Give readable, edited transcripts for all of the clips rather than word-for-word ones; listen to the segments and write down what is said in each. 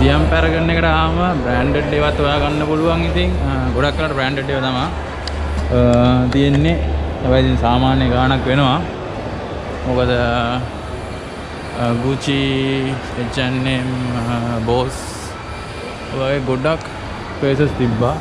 Siam Paragon එකට ආවම branded ඒවත් හොයා ගන්න පුළුවන්. ඉතින් ගොඩක් කරලා branded ඒවා තමයි තියෙන්නේ. හැබැයි ඉතින් සාමාන්‍ය ගාණක් වෙනවා. මොකද Gucci, H&M, Boss වගේ ගොඩක් places තිබ්බා.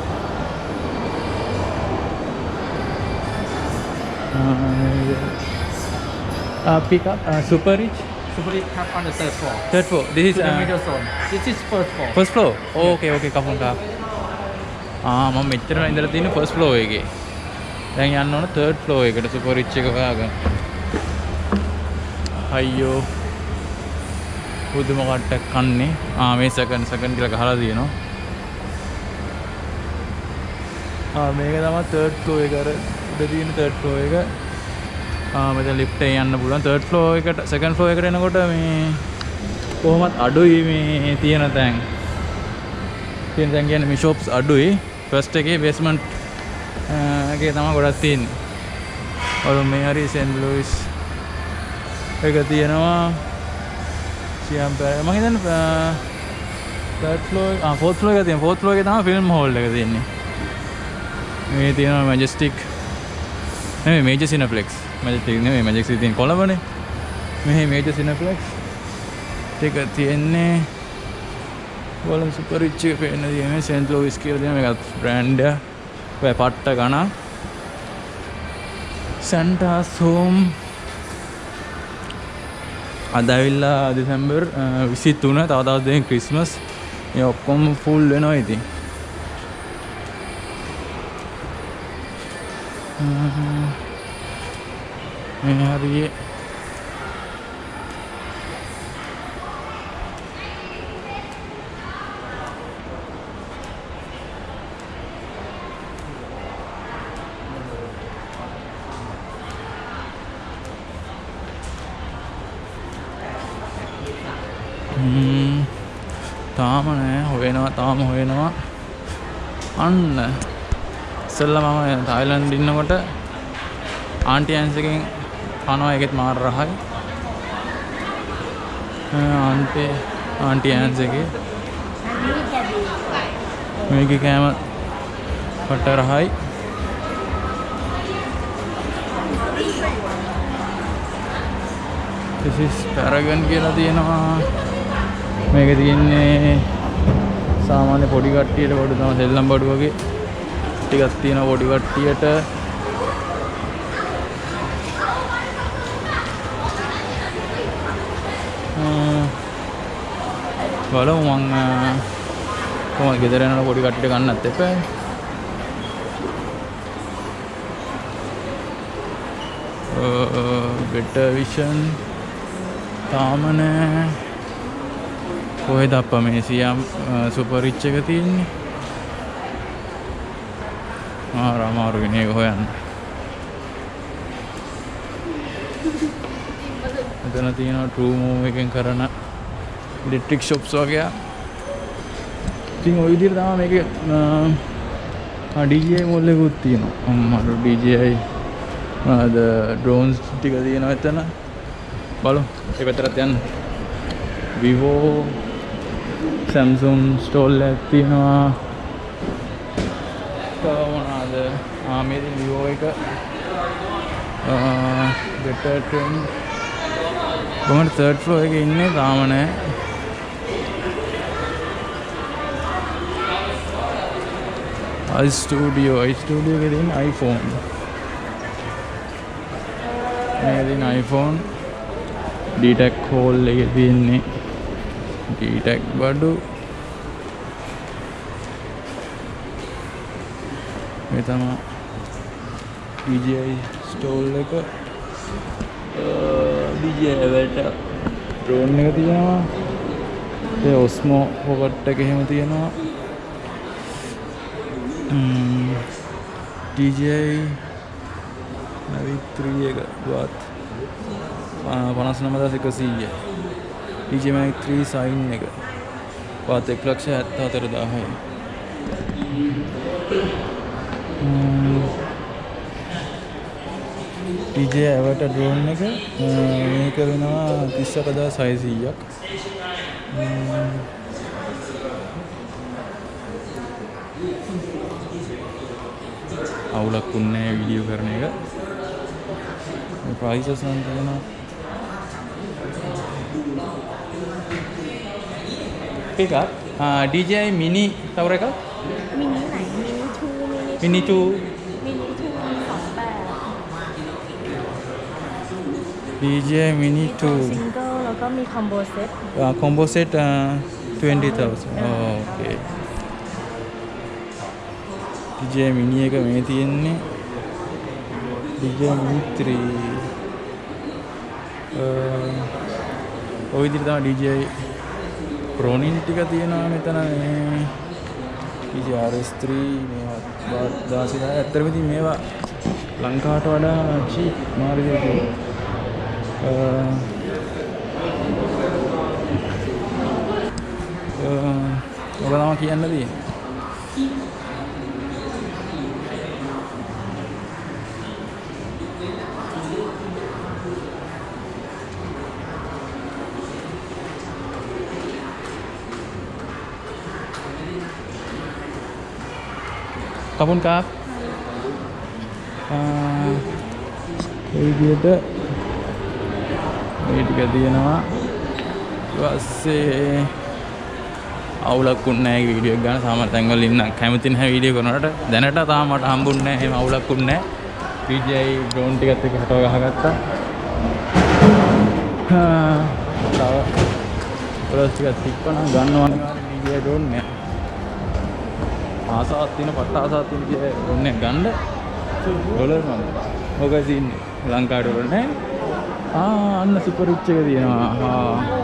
Pick up super rich. Super Rich have on the third floor. Third floor. This is To the middle zone. This is first floor. first floor. Oh, okay, okay. Come on, come. මම මෙච්චර ඉඳලා තියෙන first floor එකේ. දැන් යන්න ඕන third floor එකට super rich එක හොයාගන්න. අයියෝ. පුදුම කට්ටක් කන්නේ. මේ second කියලා ගහලා තියෙනවා. මේක තමයි third floor එක. අර උඩ තියෙන third floor එක. මෙතන lift එකෙන් යන්න පුළුවන්. third floor එකට second floor එකට එනකොට මේ කොහොමත් අඩුයි මේ තියෙන තැන්. කියන්නේ මේ shops අඩුයි. first එකේ basement එකේ තමයි ගොඩක් තියෙන්නේ. ඔය මේ හරි St. Louis එක තියෙනවා. Siam Paragon. මම හිතන්නේ third floor fourth floor එක තියෙනවා. fourth floor එකේ තමයි film hall එක තියෙන්නේ. මේ තියෙනවා Majestic නෙමෙයි Major Cineplex. Majestic නෙමෙයි Majestic තියෙන කොළඹනේ. මේ Major Cineplex ටික තියෙන්නේ. කොළඹ super rich එක පේන්න තියෙන්නේ St. Louis කියලා තියෙන මේකත් brand එක. ඔය පට්ට ගණන්. Santa's Home අද ඇවිල්ලා දෙසැම්බර් 23 තව දවස් දෙකකින් ක්‍රිස්මස්. මේ ඔක්කොම ෆුල් වෙනවා ඉතින්. මේ හරියේ තාම නෑ හොයනවා අන්න ඉස්සෙල්ලා මම තායිලන්ඩ් ඉන්නකොට ආන්ටි ඇන්ස් එකෙන් කනවා ඒකෙත් මාර රහයි ආන්ටි ඇන්ස් එකේ මේකේ කෑම කට රහයි this is Paragon කියලා තියෙනවා මේකේ තියෙන්නේ සාමාන්‍ය පොඩි කට්ටියට පොඩි තමයි සෙල්ලම් බඩු වගේ ටිකක් තියෙනවා පොඩි කට්ටියට බලමු මං කොහොමද ගෙදර යනකොට පොඩි කට්ටියට ගන්නත් එපා better vision තාම නෑ කොහෙද අප්පා මේ Siam super rich එක තියෙන්නේ අමාරුයි නේ ඒක හොයන්න මෙතන තියෙනවා true move එකෙන් කරන electric shops වගේ ඉතින් ওই විදිහට තමයි මේකේ DJI මෝල් එකකුත් තියෙනවා අම්මරු DJI drones ටික තියෙනවා එතන බලමු ඒ පැත්තට යන්න Vivo Samsung stall එකක් තියෙනවා මොනවාද මේ Vivo එක better trend කොහොමද third floor එකේ ඉන්නේ තාම නෑ iStudio එකේ තියෙන iPhone මේ තියෙන iPhone DTAC hall එකේ තියෙන්නේ DTAC බඩු මේ තමයි DJI stall එක DJI වලට drone එක තියෙනවා ඒ Osmo pocket එක එහෙම තියෙනවා DJI Mavic 3 එක වත් 59100 DJI Mavic 3 sign එක වත් 1,74,000යි DJI Avatar drone එක මේක වෙනවා 38600ක් අවුලක් වුණේ නැහැ වීඩියෝ කරන එක. මේ ප්‍රයිසස් නම් තියෙනවා. එකක් DJI mini තවර එකක් Mini ไหน Mini 2 mini 2 Mini 2 มีสองแบบ DJI mini 2 Single แล้วก็มีคอมโบเซ็ต combo set 20,000 okay DJI mini එක මේ තියෙන්නේ DJI mini 3 ඔය විදිහට තමයි DJI Drone ටික තියෙනවා මෙතන මේ DJI RS3 මේවා 16 ඇත්තටම ඉතින් මේවා ලංකාවට වඩා චීප් මාරු දෙයක්. ඔබ තමයි කියන්න තියෙන්නේ. Kapun kap. Ini dia tu. Ini juga dia nama. Wase. අවුලක් උන්නේ නැහැ වීඩියෝ එක ගන්න සාමාන්‍ය තැන් වල ඉන්න කැමති නැහැ වීඩියෝ කරනකොට දැනට තාම මට හම්බුන්නේ නැහැ එහෙම අවුලක් උන්නේ නැහැ DJI drone ටිකත් එක්ක හටව ගහගත්තා තව ප්‍රොස් ටිකක් තික්කනම් ගන්නවා DJI drone එක ආසාවක් තියෙන පට්ට ආසාවක් තියෙන DJI drone එක ගන්න ඩොලර් මම මොකද ඉන්නේ ලංකාවට වල නැහැ අන්න සුපර් රිච් එක තියෙනවා